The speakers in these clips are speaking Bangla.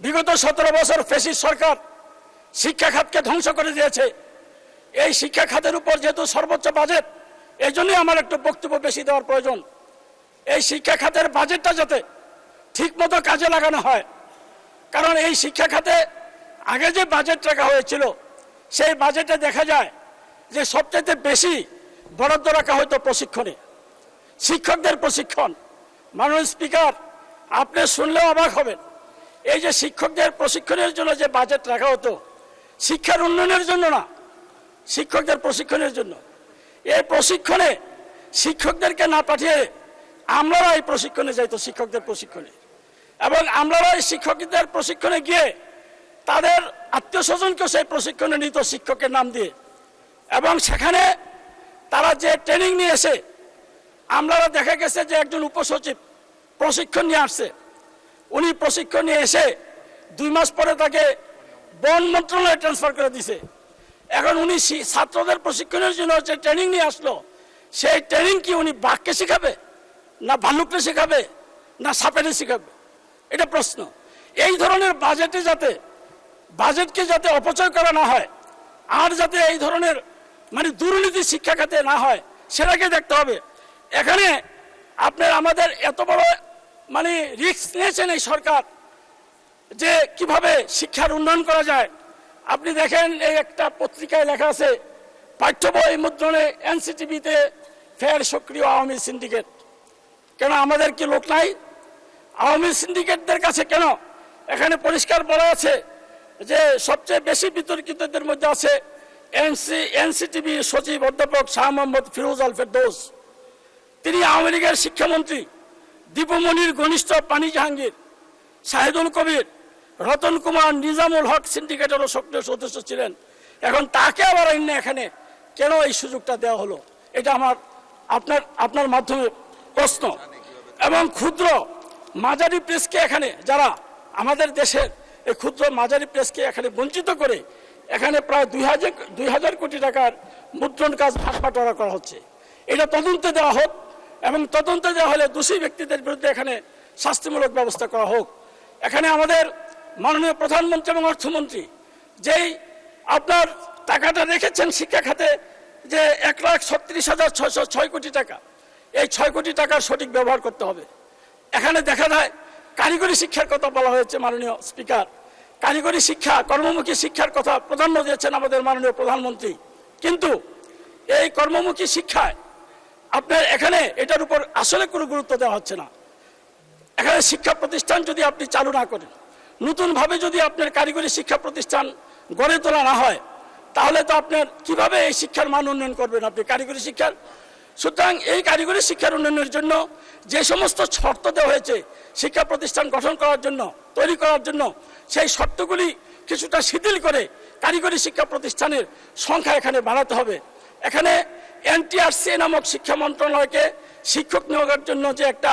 বিগত 17 বছর ফ্যাসিস্ট সরকার শিক্ষা খাতকে ধ্বংস করে দিয়েছে। এই শিক্ষা খাতের উপর যেহেতু সর্বোচ্চ বাজেট, এই জন্যই আমার একটু বক্তব্য বেশি দেওয়ার প্রয়োজন। এই শিক্ষা খাতের বাজেটটা যাতে ঠিকমতো কাজে লাগানো হয়, কারণ এই শিক্ষা খাতে আগে যে বাজেট রাখা হয়েছিল সেই বাজেটে দেখা যায় যে সবচেয়ে বেশি বরাদ্দ রাখা হয়তো প্রশিক্ষণে, শিক্ষকদের প্রশিক্ষণ। মাননীয় স্পিকার, আপনি শুনলেও অবাক হবেন, এই যে শিক্ষকদের প্রশিক্ষণের জন্য যে বাজেট রাখা হতো, শিক্ষার উন্নয়নের জন্য না, শিক্ষকদের প্রশিক্ষণের জন্য, এই প্রশিক্ষণে শিক্ষকদেরকে না পাঠিয়ে আমরারা এই প্রশিক্ষণে যাইতো, শিক্ষকদের প্রশিক্ষণে। এবং আমরারা এই শিক্ষকদের প্রশিক্ষণে গিয়ে তাদের আত্মীয় স্বজনকেও সেই প্রশিক্ষণে নিত শিক্ষকের নাম দিয়ে। এবং সেখানে তারা যে ট্রেনিং নিয়ে এসে, আমরারা দেখা গেছে যে একজন উপসচিব প্রশিক্ষণ নিয়ে আসছে, উনি প্রশিক্ষণ নিয়ে এসে 2 মাস পরে তাকে বন মন্ত্রণালয়ে ট্রান্সফার করে দিছে। এখন উনি ছাত্রদের প্রশিক্ষণের জন্য যে ট্রেনিং নিয়ে আসলো, সেই ট্রেনিং কি উনি বাঘকে শেখাবে, না ভাল্লুককে শেখাবে, না সাপেরে শেখাবে? এটা প্রশ্ন। এই ধরনের বাজেটকে যাতে অপচয় করা না হয়, আর যাতে এই ধরনের দুর্নীতি শিক্ষা খাতে না হয়, সেটাকে দেখতে হবে। এখানে আপনার আমাদের এত বড় রিস্ক নিয়েছেন এই সরকার যে কিভাবে শিক্ষার উন্নয়ন করা যায়। আপনি দেখেন, এই একটা পত্রিকায় লেখা আছে, পাঠ্য বই মুদ্রণে এনসিটিভিতে ফের সক্রিয় আওয়ামী সিন্ডিকেট। কেন আমাদের কি লোক নাই? আওয়ামী সিন্ডিকেটদের কাছে কেন? এখানে পরিষ্কার বলা আছে যে সবচেয়ে বেশি বিতর্কিতদের মধ্যে আছে এনসিটিভি সচিব অধ্যাপক শাহ মোহাম্মদ ফিরোজ আল ফেরদৌস। তিনি আওয়ামী লীগের শিক্ষামন্ত্রী, দীপমণির ঘনিষ্ঠ পানি জাহাঙ্গীর, শাহিদুল কবির, রতন কুমার, নিজামুল হক সিন্ডিকেটেরও সক্রিয় সদস্য ছিলেন। এখন তাকে আবার এখানে কেন এই সুযোগটা দেওয়া হলো? এটা আমার আপনার মাধ্যমে প্রশ্ন। এবং ক্ষুদ্র মাঝারি প্রেসকে এখানে, যারা আমাদের দেশের এই ক্ষুদ্র মাঝারি প্রেসকে এখানে বঞ্চিত করে এখানে প্রায় 2000 কোটি টাকার মুদ্রণ কাজ ভাগ-বাটোয়ারা করা হচ্ছে। এটা তদন্তে দেওয়া হোক, এবং তদন্তে দেওয়া হলে দোষী ব্যক্তিদের বিরুদ্ধে এখানে শাস্তিমূলক ব্যবস্থা করা হোক। এখানে আমাদের মাননীয় প্রধানমন্ত্রী এবং অর্থমন্ত্রী যেই আপনার টাকাটা রেখেছেন শিক্ষা খাতে, যে 1,36,606 কোটি টাকা, এই 6 কোটি টাকার সঠিক ব্যবহার করতে হবে। এখানে দেখা যায় কারিগরি শিক্ষার কথা বলা হয়েছে। মাননীয় স্পিকার, কারিগরি শিক্ষা, কর্মমুখী শিক্ষার কথা প্রাধান্য দিয়েছেন আমাদের মাননীয় প্রধানমন্ত্রী, কিন্তু এই কর্মমুখী শিক্ষায় আপনার এখানে এটার উপর আসলে কোনো গুরুত্ব দেওয়া হচ্ছে না। এখানে শিক্ষা প্রতিষ্ঠান যদি আপনি চালু না করেন, নতুনভাবে যদি আপনার কারিগরি শিক্ষা প্রতিষ্ঠান গড়ে তোলা না হয়, তাহলে তো আপনার কিভাবে এই শিক্ষার মান উন্নয়ন করবেন আপনি কারিগরি শিক্ষার? সুতরাং এই কারিগরি শিক্ষার উন্নয়নের জন্য যে সমস্ত শর্ত দেওয়া হয়েছে শিক্ষা প্রতিষ্ঠান গঠন করার জন্য, তৈরি করার জন্য, সেই শর্তগুলি কিছুটা শিথিল করে কারিগরি শিক্ষা প্রতিষ্ঠানের সংখ্যা এখানে বাড়াতে হবে। এখানে এনটিআরসি নামক শিক্ষা মন্ত্রণালয়কে শিক্ষক নিয়োগের জন্য যে একটা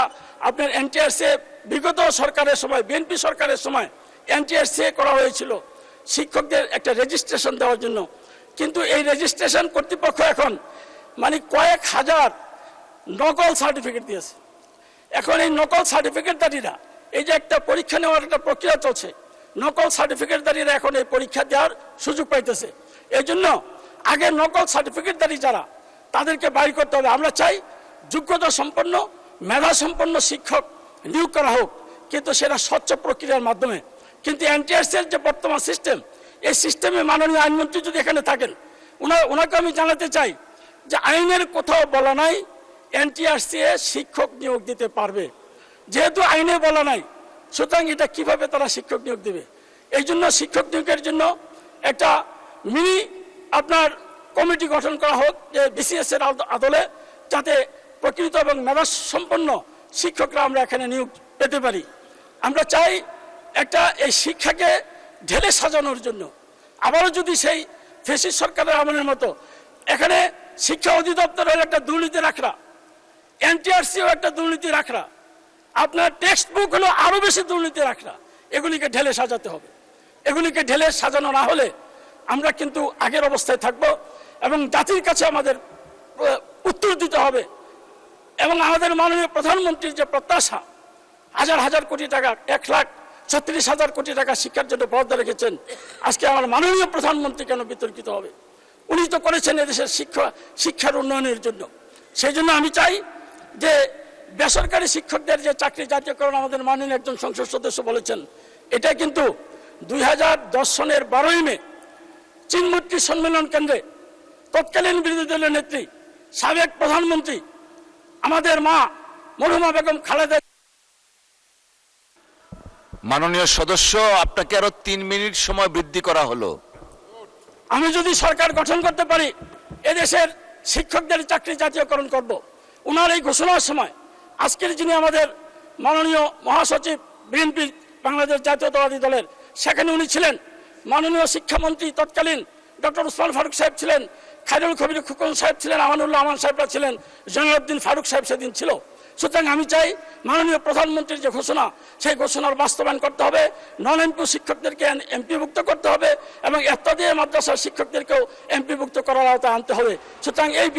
আপনার এনটিআরসি বিগত সরকারের সময়, বিএনপি সরকারের সময় এনটিআরসি করা হয়েছিল শিক্ষকদের একটা রেজিস্ট্রেশন দেওয়ার জন্য, কিন্তু এই রেজিস্ট্রেশন কর্তৃপক্ষ এখন কয়েক হাজার নকল সার্টিফিকেট দিয়েছে। এখন এই নকল সার্টিফিকেটধারীরা, এই যে একটা পরীক্ষা নেওয়ার একটা প্রক্রিয়া চলছে, নকল সার্টিফিকেটধারীরা এখন এই পরীক্ষা দেওয়ার সুযোগ পাইতেছে। এই জন্য আগে নকল সার্টিফিকেটধারী যারা, তাদেরকে বাইর করতে হবে। আমরা চাই যোগ্যতা সম্পন্ন, মেধা সম্পন্ন শিক্ষক নিয়োগ করা হোক, কিন্তু সেটা স্বচ্ছ প্রক্রিয়ার মাধ্যমে। কিন্তু এনটিআরসি এর যে বর্তমান সিস্টেম, এই সিস্টেমে মাননীয় আইনমন্ত্রী যদি এখানে থাকেন, ওনাকে আমি জানাতে চাই যে আইনের কোথাও বলা নাই এনটিআরসি শিক্ষক নিয়োগ দিতে পারবে। যেহেতু আইনে বলা নাই, সুতরাং এটা কিভাবে তারা শিক্ষক নিয়োগ দেবে? এই জন্য শিক্ষক নিয়োগের জন্য একটা মিনি আপনার কমিটি গঠন করা হোক, যে বিসিএস এর আদলে, যাতে প্রকৃত এবং মেধা সম্পন্ন শিক্ষকরা আমরা এখানে নিয়োগ পেতে পারি। আমরা চাই একটা এই শিক্ষাকে ঢেলে সাজানোর জন্য আবারও যদি সেই ফ্যাসিস্ট সরকারের আমলের মতো এখানে শিক্ষা অধিদপ্তরের একটা দুর্নীতি রাখরা, এনটিআরসিও একটা দুর্নীতি রাখরা, আপনার টেক্সট বুক হলো আরো বেশি দুর্নীতি রাখরা, এগুলিকে ঢেলে সাজাতে হবে। এগুলিকে ঢেলে সাজানো না হলে আমরা কিন্তু আগের অবস্থায় থাকব, এবং জাতির কাছে আমাদের উত্তর দিতে হবে। এবং আমাদের মাননীয় প্রধানমন্ত্রীর যে প্রত্যাশা, হাজার হাজার কোটি টাকা, 36,000 কোটি টাকা শিক্ষার জন্য বরাদ্দ রেখেছেন, আজকে আমার মাননীয় প্রধানমন্ত্রী কেন বিতর্কিত হবে? উনি তো করেছেন এদেশের শিক্ষার উন্নয়নের জন্য। সেই জন্য আমি চাই যে বেসরকারি শিক্ষকদের যে চাকরি জাতীয়করণ আমাদের মাননীয় একজন সংসদ সদস্য বলেছেন, এটা কিন্তু 2010 সনের 12ই মে চিনমূর্তি সম্মেলন কেন্দ্রে তৎকালীন বিরোধী দলের নেত্রী সাবেক প্রধানমন্ত্রী আমাদের মা মরহুমা বেগম খালেদা। মাননীয় সদস্য, আপনাকে আরো 3 মিনিট সময় বৃদ্ধি করা হলো। আমি যদি সরকার গঠন করতে পারি, এদেশের শিক্ষকদের চাকরি জাতীয়করণ করব। ওনার এই ঘোষণার সময় আজকের যিনি আমাদের মাননীয় মহাসচিব বিএনপি বাংলাদেশ জাতীয়তাবাদী দলের, সেখানে উনি ছিলেন, মাননীয় শিক্ষামন্ত্রী তৎকালীন ডক্টর উসমান ফারুক সাহেব ছিলেন, খায়রুল কবির খোকন সাহেব ছিলেন, আমানুল্লাহ আমান সাহেবরা ছিলেন, জয়নুদ্দিন ফারুক সাহেব সেদিন ছিল। সুতরাং আমি চাই মাননীয় প্রধানমন্ত্রীর যে ঘোষণা, সেই ঘোষণার বাস্তবায়ন করতে হবে, নন এমপি শিক্ষকদেরকে এমপিভুক্ত করতে হবে এবং এফতাদিয়া মাদ্রাসার শিক্ষকদেরকেও এমপিভুক্ত করার আওতায় আনতে হবে। সুতরাং এই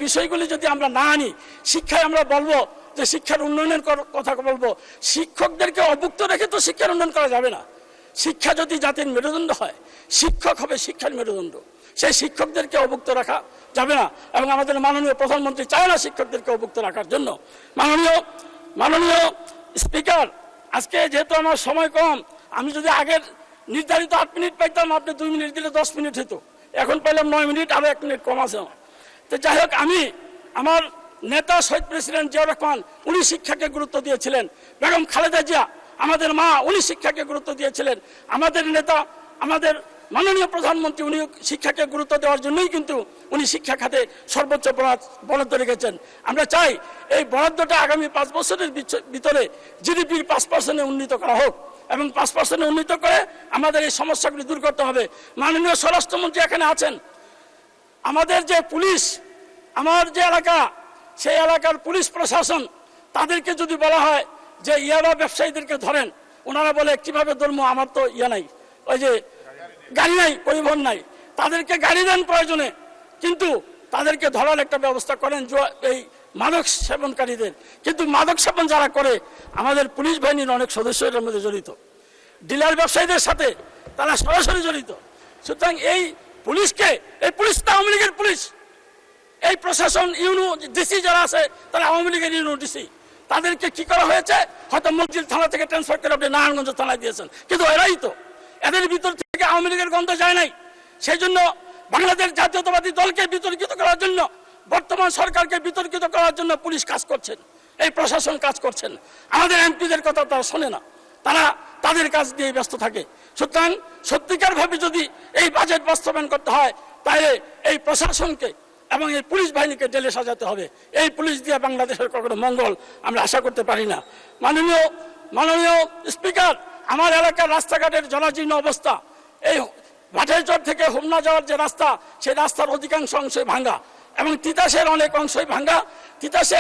বিষয়গুলি যদি আমরা না আনি, শিক্ষায় আমরা বলবো যে শিক্ষার উন্নয়নের কথা বলবো, শিক্ষকদেরকে অভুক্ত রেখে তো শিক্ষার উন্নয়ন করা যাবে না। শিক্ষা যদি জাতির মেরুদণ্ড হয়, শিক্ষক হবে শিক্ষার মেরুদণ্ড, সেই শিক্ষকদেরকে অভুক্ত রাখা যাবে না। এবং আমাদের মাননীয় প্রধানমন্ত্রী চায় না শিক্ষকদেরকে অভুক্ত রাখার জন্য। মাননীয় স্পিকার, আজকে যেহেতু আমার সময় কম, আমি যদি আগের নির্ধারিত 8 মিনিট পাইতাম, আপনি 2 মিনিট দিলে 10 মিনিট হতো, এখন পাইলাম 9 মিনিট, আরো 1 মিনিট কম আছে। তো যাই হোক, আমার নেতা শহীদ প্রেসিডেন্ট জিয়াউর রহমান, উনি শিক্ষাকে গুরুত্ব দিয়েছিলেন। বেগম খালেদা জিয়া আমাদের মা, উনি শিক্ষাকে গুরুত্ব দিয়েছিলেন। আমাদের নেতা, আমাদের মাননীয় প্রধানমন্ত্রী, উনি শিক্ষাকে গুরুত্ব দেওয়ার জন্যই কিন্তু উনি শিক্ষা খাতে সর্বোচ্চ বরাদ্দ রেখেছেন। আমরা চাই এই বরাদ্দটা আগামী 5 বছরের ভিতরে জিডিপির 5% উন্নীত করা হোক এবং 5% উন্নীত করে আমাদের এই সমস্যাগুলি দূর করতে হবে। মাননীয় স্বরাষ্ট্রমন্ত্রী এখানে আছেন। আমাদের যে পুলিশ, আমার যে এলাকা, সেই এলাকার পুলিশ প্রশাসন, তাদেরকে যদি বলা হয় যে ইয়াবা ব্যবসায়ীদেরকে ধরেন, ওনারা বলে কিভাবে ধরবো, আমার তো নাই, ওই যে গাড়ি নাই, পরিবহন নাই। তাদেরকে গাড়ি দেন প্রয়োজনে, কিন্তু তাদেরকে ধরার একটা ব্যবস্থা করেন এই মাদক সেবনকারীদের। কিন্তু মাদক সেবন যারা করে, আমাদের পুলিশ বাহিনীর অনেক সদস্য এর মধ্যে জড়িত, ডিলার ব্যবসায়ীদের সাথে তারা সরাসরি জড়িত। সুতরাং এই পুলিশ তো আওয়ামী লীগের পুলিশ, এই প্রশাসন ইউনো ডিসি যারা আছে তারা আওয়ামী লীগের ইউনো ডিসি। তাদেরকে কি করা হয়েছে, হয়তো মসজিদ থানা থেকে ট্রান্সফার করে আপনি নারায়ণগঞ্জ থানায় দিয়েছেন, কিন্তু এরাই তো, এদের ভিতর থেকে আওয়ামী লীগের গন্ধ যায় নাই। সেই জন্য বাংলাদেশ জাতীয়তাবাদী দলকে বিতর্কিত করার জন্য, বর্তমান সরকারকে বিতর্কিত করার জন্য পুলিশ কাজ করছেন, এই প্রশাসন কাজ করছেন। আমাদের এমপিদের কথা তারা শোনে না, তারা তাদের কাজ দিয়ে ব্যস্ত থাকে। সুতরাং সত্যিকার ভাবে যদি এই বাজেট বাস্তবায়ন করতে হয়, তাহলে এই প্রশাসনকে এবং এই পুলিশ বাহিনীকে জেলে সাজাতে হবে। এই পুলিশ দিয়ে বাংলাদেশের কখনো মঙ্গল আমরা আশা করতে পারি না। মাননীয় স্পিকার, আমার এলাকার রাস্তাঘাটের জরাজীর্ণ অবস্থা, এই ভাটেরচর থেকে হোমনা যাওয়ার যে রাস্তা, সেই রাস্তার অধিকাংশ অংশই ভাঙ্গা এবং তিতাসের অনেক অংশই ভাঙ্গা। তিতাসে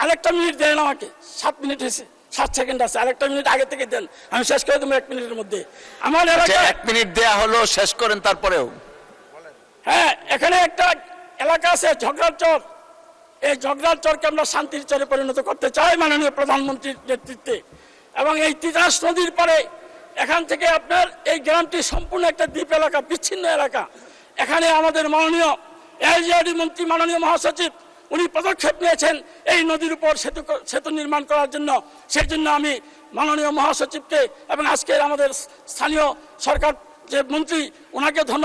আরেকটা মিনিট দেন আমাকে, 7 মিনিট হয়েছে, 7 সেকেন্ড আছে, আরেকটা মিনিট আগে থেকে দেন, আমি শেষ করে দেবো 1 মিনিটের মধ্যে। আমার এলাকায় 1 মিনিট দেয়া হলো, শেষ করেন তারপরেও। হ্যাঁ, এখানে একটা এলাকা আছে ঝগড়ার চর, এই ঝগড়ার চরকে আমরা শান্তির চরে পরিণত করতে চাই মাননীয় প্রধানমন্ত্রীর নেতৃত্বে। এবং এই তিতাস নদীর পরে এখান থেকে আপনার এই গ্রামটি সম্পূর্ণ একটা দ্বীপ এলাকা, বিচ্ছিন্ন এলাকা। এখানে আমাদের মাননীয় এলজিআরডি মন্ত্রী, মাননীয় মহাসচিব, উনি পদক্ষেপ নিয়েছেন এই নদীর উপর সেতু নির্মাণ করার জন্য। সেই জন্য আমি মাননীয় মহাসচিবকে এবং আজকের আমাদের স্থানীয় সরকার যে মন্ত্রী, ওনাকে ধন্যবাদ।